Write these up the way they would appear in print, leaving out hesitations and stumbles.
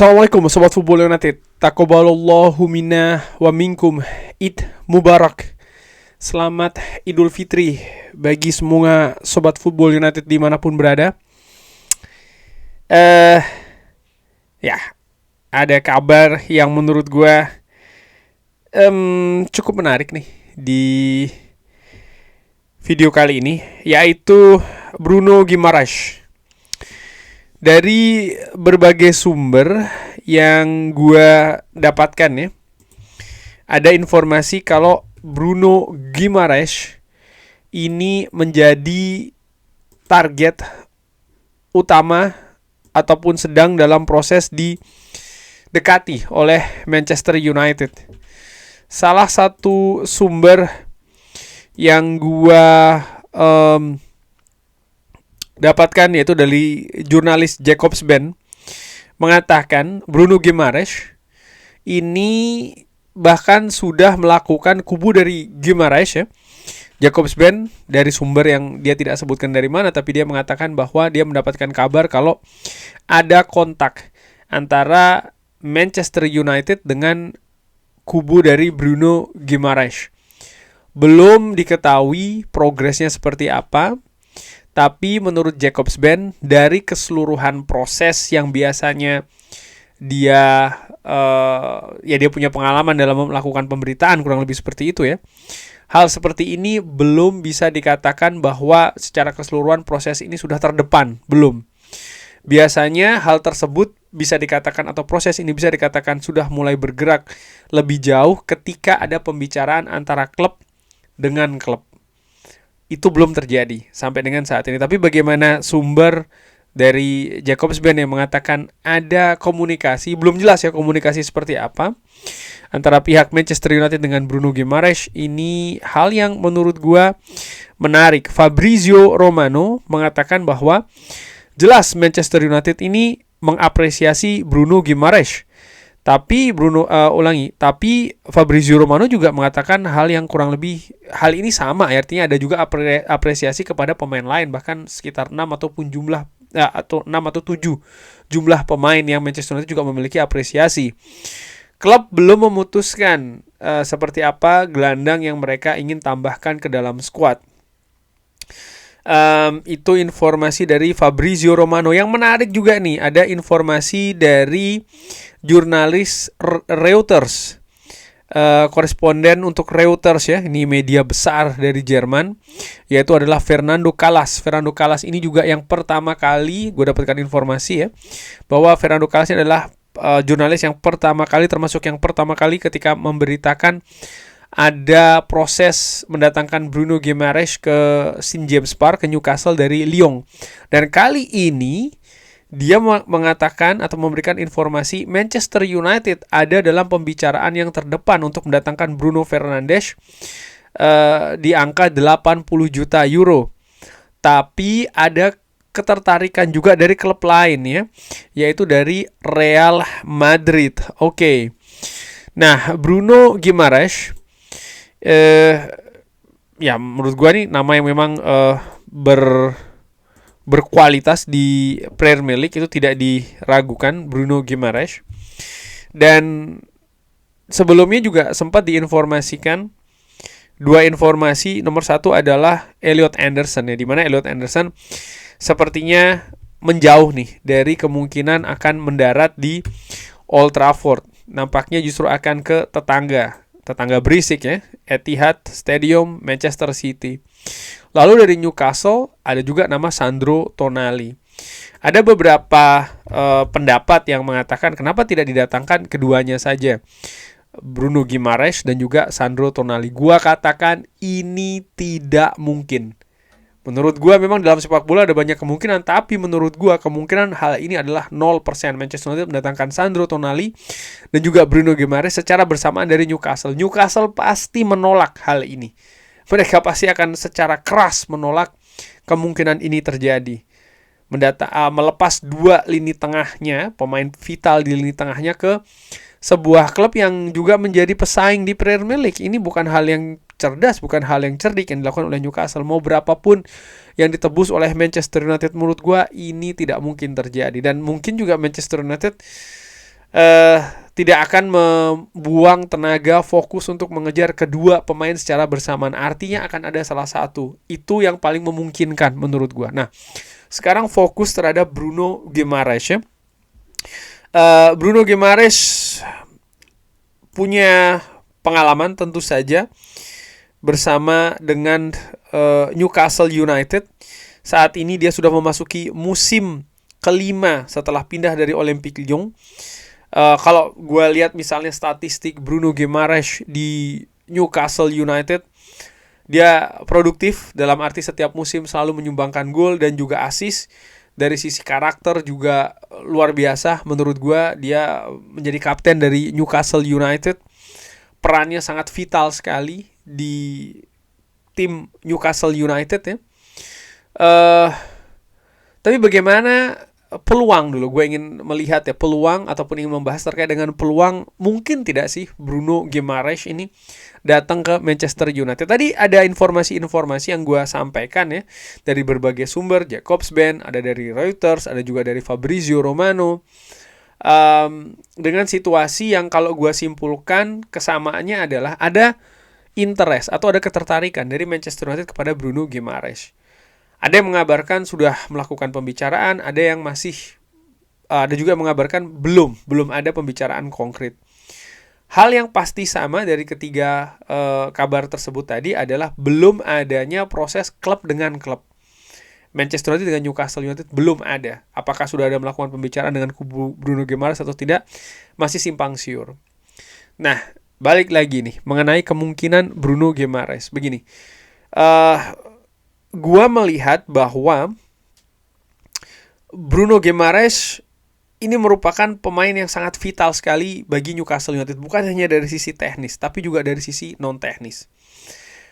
Assalamualaikum Sobat Football United. Taqabbalallahu minna wa minkum. Id Mubarak. Selamat Idul Fitri bagi semua Sobat Football United dimanapun berada. Ya, ada kabar yang menurut gue cukup menarik nih di video kali ini, yaitu Bruno Guimaraes. Dari berbagai sumber yang gue dapatkan ya, ada informasi kalau Bruno Guimaraes ini menjadi target utama ataupun sedang dalam proses didekati oleh Manchester United. Salah satu sumber yang gue dapatkan yaitu dari jurnalis Jakobsben mengatakan Bruno Guimaraes ini bahkan sudah melakukan kubu dari Guimaraes ya. Jakobsben dari sumber yang dia tidak sebutkan dari mana, tapi dia mengatakan bahwa dia mendapatkan kabar kalau ada kontak antara Manchester United dengan kubu dari Bruno Guimaraes. Belum diketahui progresnya seperti apa. Tapi menurut Jakobsben, dari keseluruhan proses yang biasanya dia punya pengalaman dalam melakukan pemberitaan, kurang lebih seperti itu ya. Hal seperti ini belum bisa dikatakan bahwa secara keseluruhan proses ini sudah terdepan, belum. Biasanya hal tersebut bisa dikatakan atau proses ini bisa dikatakan sudah mulai bergerak lebih jauh ketika ada pembicaraan antara klub dengan klub. Itu belum terjadi sampai dengan saat ini. Tapi bagaimana sumber dari Jakobsben yang mengatakan ada komunikasi, belum jelas ya komunikasi seperti apa antara pihak Manchester United dengan Bruno Guimaraes. Ini hal yang menurut gua menarik. Fabrizio Romano mengatakan bahwa jelas Manchester United ini mengapresiasi Bruno Guimaraes. Tapi tapi Fabrizio Romano juga mengatakan hal yang kurang lebih hal ini sama, artinya ada juga apresiasi kepada pemain lain, bahkan sekitar 6 atau 7 jumlah pemain yang Manchester United juga memiliki apresiasi. Klub belum memutuskan seperti apa gelandang yang mereka ingin tambahkan ke dalam skuad. Itu informasi dari Fabrizio Romano. Yang menarik juga nih, ada informasi dari jurnalis Reuters, koresponden untuk Reuters ya, ini media besar dari Jerman, yaitu adalah Fernando Kalas. Fernando Kalas ini juga yang pertama kali gue dapatkan informasi ya, bahwa Fernando Kalas ini adalah jurnalis yang pertama kali, termasuk yang pertama kali ketika memberitakan ada proses mendatangkan Bruno Guimaraes ke St. James Park, ke Newcastle dari Lyon. Dan kali ini dia mengatakan atau memberikan informasi Manchester United ada dalam pembicaraan yang terdepan untuk mendatangkan Bruno Fernandes di angka 80 juta euro. Tapi ada ketertarikan juga dari klub lain ya, yaitu dari Real Madrid. Oke. Nah, Bruno Guimaraes ya menurut gue nih nama yang memang berkualitas di Premier League, itu tidak diragukan, Bruno Guimaraes. Dan sebelumnya juga sempat diinformasikan dua informasi. Nomor satu adalah Elliot Anderson ya, dimana Elliot Anderson sepertinya menjauh nih dari kemungkinan akan mendarat di Old Trafford. Nampaknya justru akan ke tetangga berisik ya, Etihad Stadium, Manchester City. Lalu dari Newcastle ada juga nama Sandro Tonali. Ada beberapa pendapat yang mengatakan kenapa tidak didatangkan keduanya saja, Bruno Guimaraes dan juga Sandro Tonali. Gua katakan ini tidak mungkin. Menurut gua memang dalam sepak bola ada banyak kemungkinan, tapi menurut gua kemungkinan hal ini adalah 0%. Manchester United mendatangkan Sandro Tonali dan juga Bruno Guimaraes secara bersamaan dari Newcastle. Newcastle pasti menolak hal ini. Mereka pasti akan secara keras menolak kemungkinan ini terjadi. Melepas dua lini tengahnya, pemain vital di lini tengahnya ke sebuah klub yang juga menjadi pesaing di Premier League. Ini bukan hal yang cerdas, bukan hal yang cerdik yang dilakukan oleh Newcastle. Mau berapapun yang ditebus oleh Manchester United, menurut gue ini tidak mungkin terjadi. Dan mungkin juga Manchester United eh tidak akan membuang tenaga fokus untuk mengejar kedua pemain secara bersamaan. Artinya akan ada salah satu. Itu yang paling memungkinkan menurut gua. Nah, sekarang fokus terhadap Bruno Guimaraes ya. Bruno Guimaraes punya pengalaman tentu saja bersama dengan Newcastle United. Saat ini dia sudah memasuki musim kelima setelah pindah dari Olympique Lyon. Kalau gue lihat misalnya statistik Bruno Guimaraes di Newcastle United, dia produktif dalam arti setiap musim selalu menyumbangkan gol dan juga assist. Dari sisi karakter juga luar biasa menurut gue. Dia menjadi kapten dari Newcastle United. Perannya sangat vital sekali di tim Newcastle United ya. Tapi bagaimana peluang dulu, gue ingin melihat ya peluang ataupun ingin membahas terkait dengan peluang mungkin tidak sih Bruno Guimaraes ini datang ke Manchester United. Tadi ada informasi-informasi yang gue sampaikan ya dari berbagai sumber, Jacobsband, ada dari Reuters, ada juga dari Fabrizio Romano. Dengan situasi yang kalau gue simpulkan kesamaannya adalah ada interest atau ada ketertarikan dari Manchester United kepada Bruno Guimaraes. Ada yang mengabarkan sudah melakukan pembicaraan, ada yang masih, ada juga yang mengabarkan belum ada pembicaraan konkret. Hal yang pasti sama dari ketiga kabar tersebut tadi adalah belum adanya proses klub dengan klub. Manchester United dengan Newcastle United belum ada. Apakah sudah ada melakukan pembicaraan dengan kubu Bruno Guimaraes atau tidak, masih simpang siur. Nah, balik lagi nih mengenai kemungkinan Bruno Guimaraes. Begini, gua melihat bahwa Bruno Guimaraes ini merupakan pemain yang sangat vital sekali bagi Newcastle United. Bukan hanya dari sisi teknis, tapi juga dari sisi non-teknis.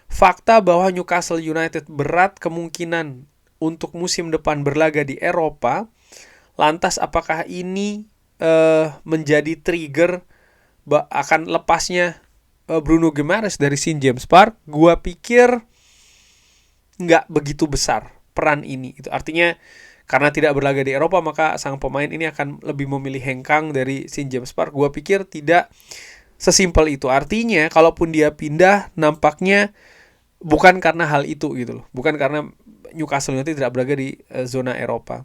Fakta bahwa Newcastle United berat kemungkinan untuk musim depan berlaga di Eropa, lantas apakah ini menjadi trigger akan lepasnya Bruno Guimaraes dari St. James Park? Gua pikir nggak begitu besar peran ini. Itu artinya karena tidak berlaga di Eropa maka sang pemain ini akan lebih memilih hengkang dari St. James Park. Gua pikir tidak sesimpel itu. Artinya kalaupun dia pindah nampaknya bukan karena hal itu gitu loh. Bukan karena Newcastle United tidak berlaga di zona Eropa.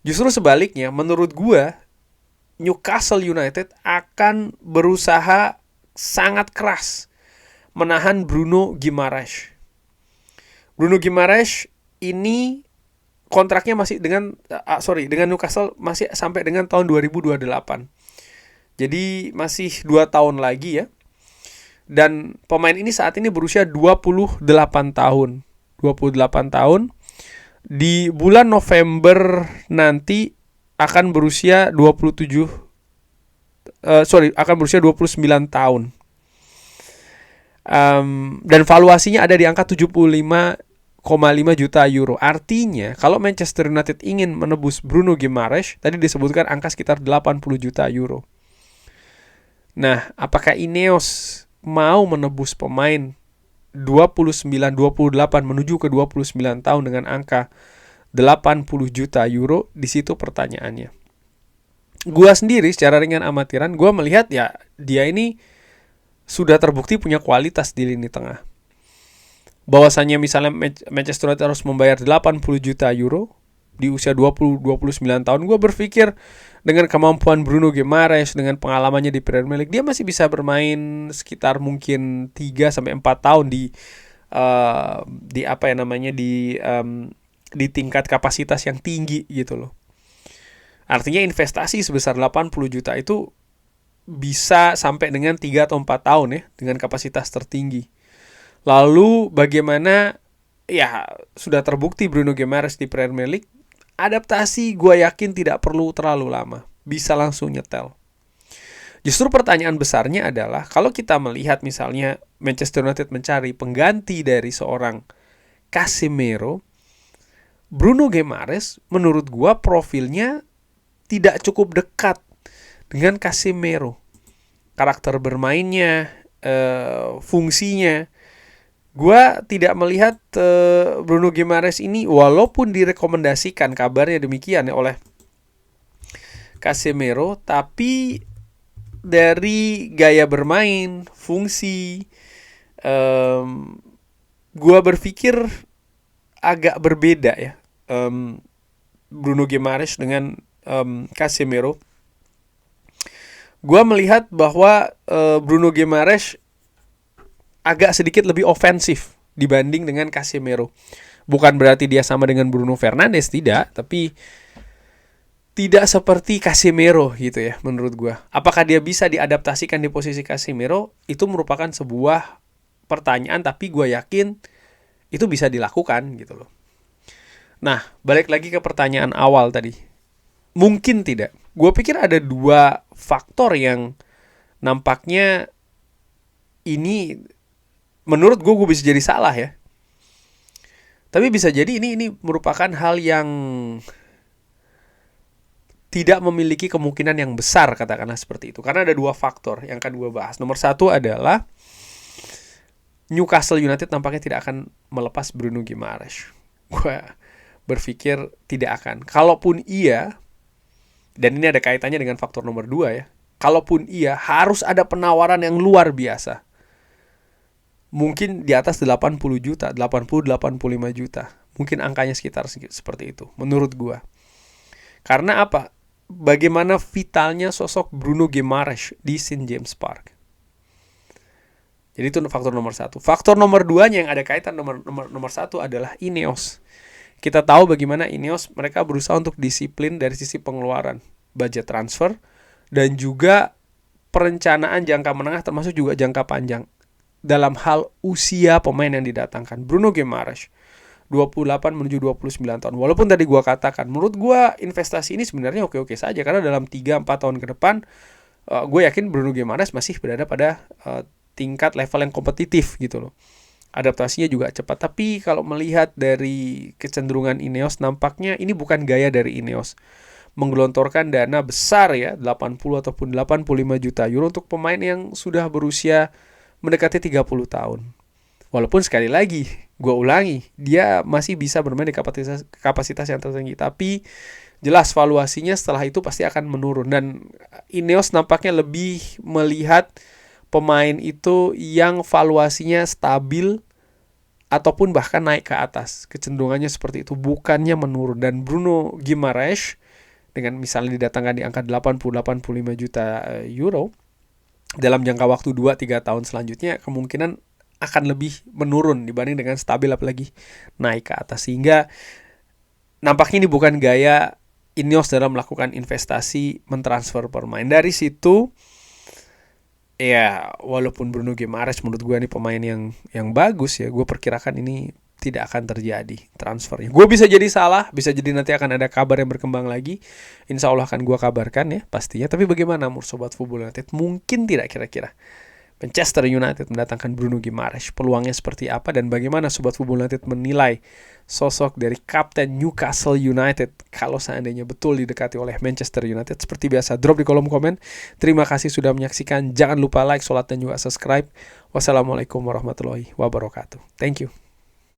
Justru sebaliknya menurut gua Newcastle United akan berusaha sangat keras menahan Bruno Guimaraes. Bruno Guimaraes ini kontraknya masih dengan Newcastle masih sampai dengan tahun 2028. Jadi masih 2 tahun lagi ya. Dan pemain ini saat ini berusia 28 tahun. 28 tahun. Di bulan November nanti akan berusia 29 tahun. Dan valuasinya ada di angka 75,5 juta euro. Artinya kalau Manchester United ingin menebus Bruno Guimaraes, tadi disebutkan angka sekitar 80 juta euro. Nah, apakah Ineos mau menebus pemain 28 menuju ke 29 tahun dengan angka 80 juta euro? Di situ pertanyaannya. Gua sendiri secara ringan amatiran, gua melihat ya dia ini sudah terbukti punya kualitas di lini tengah. Bahwasannya misalnya Manchester United harus membayar 80 juta euro di usia 20-29 tahun, gue berpikir dengan kemampuan Bruno Guimaraes, dengan pengalamannya di Premier League, dia masih bisa bermain sekitar mungkin 3-4 tahun di tingkat kapasitas yang tinggi gitu loh. Artinya investasi sebesar 80 juta itu bisa sampai dengan 3 atau 4 tahun ya dengan kapasitas tertinggi. Lalu bagaimana ya sudah terbukti Bruno Guimaraes di Premier League, adaptasi gue yakin tidak perlu terlalu lama, bisa langsung nyetel. Justru pertanyaan besarnya adalah kalau kita melihat misalnya Manchester United mencari pengganti dari seorang Casemiro, Bruno Guimaraes menurut gue profilnya tidak cukup dekat dengan Casemiro. Karakter bermainnya, fungsinya, gue tidak melihat Bruno Guimaraes ini, walaupun direkomendasikan, kabarnya demikian ya, oleh Casemiro, tapi dari gaya bermain, fungsi, gua berpikir agak berbeda ya. Bruno Guimaraes dengan Casemiro. Gua melihat bahwa Bruno Guimaraes agak sedikit lebih ofensif dibanding dengan Casemiro. Bukan berarti dia sama dengan Bruno Fernandes, tidak, tapi tidak seperti Casemiro gitu ya menurut gue. Apakah dia bisa diadaptasikan di posisi Casemiro? Itu merupakan sebuah pertanyaan, tapi gue yakin itu bisa dilakukan gitu loh. Nah, balik lagi ke pertanyaan awal tadi. Mungkin tidak. Gue pikir ada dua faktor yang nampaknya ini menurut gue bisa jadi salah ya. Tapi bisa jadi ini merupakan hal yang tidak memiliki kemungkinan yang besar, katakanlah seperti itu. Karena ada dua faktor yang akan gue bahas. Nomor satu adalah Newcastle United nampaknya tidak akan melepas Bruno Guimaraes. Gue berpikir tidak akan. Kalaupun iya, dan ini ada kaitannya dengan faktor nomor dua ya. Kalaupun iya, harus ada penawaran yang luar biasa. Mungkin di atas 80 juta, 80-85 juta. Mungkin angkanya sekitar seperti itu, menurut gue. Karena apa? Bagaimana vitalnya sosok Bruno Guimaraes di St. James Park. Jadi itu faktor nomor satu. Faktor nomor duanya yang ada kaitan nomor satu adalah Ineos. Kita tahu bagaimana Ineos mereka berusaha untuk disiplin dari sisi pengeluaran, budget transfer, dan juga perencanaan jangka menengah termasuk juga jangka panjang dalam hal usia pemain yang didatangkan. Bruno Guimaraes 28 menuju 29 tahun. Walaupun tadi gue katakan, menurut gue investasi ini sebenarnya oke-oke saja. Karena dalam 3-4 tahun ke depan, gue yakin Bruno Guimaraes masih berada pada tingkat level yang kompetitif gitu loh. Adaptasinya juga cepat. Tapi kalau melihat dari kecenderungan Ineos, nampaknya ini bukan gaya dari Ineos. Menggelontorkan dana besar ya, 80 ataupun 85 juta euro untuk pemain yang sudah berusia mendekati 30 tahun. Walaupun sekali lagi, gue ulangi, dia masih bisa bermain di kapasitas yang tertinggi. Tapi jelas valuasinya setelah itu pasti akan menurun. Dan Ineos nampaknya lebih melihat pemain itu yang valuasinya stabil ataupun bahkan naik ke atas. Kecenderungannya seperti itu, bukannya menurun. Dan Bruno Guimaraes dengan misalnya didatangkan di angka 80-85 juta euro, dalam jangka waktu 2-3 tahun selanjutnya kemungkinan akan lebih menurun dibanding dengan stabil apalagi naik ke atas. Sehingga nampaknya ini bukan gaya Ineos dalam melakukan investasi mentransfer pemain. Dari situ ya walaupun Bruno Guimaraes menurut gue ini pemain yang bagus ya, gue perkirakan ini tidak akan terjadi transfernya. Gue bisa jadi salah, bisa jadi nanti akan ada kabar yang berkembang lagi. Insya Allah akan gue kabarkan ya pastinya. Tapi bagaimana Sobat Football United? Mungkin tidak kira-kira Manchester United mendatangkan Bruno Guimaraes, peluangnya seperti apa dan bagaimana Sobat Football United menilai sosok dari kapten Newcastle United kalau seandainya betul didekati oleh Manchester United? Seperti biasa, drop di kolom komen. Terima kasih sudah menyaksikan. Jangan lupa like, sholat, dan juga subscribe. Wassalamualaikum warahmatullahi wabarakatuh. Thank you.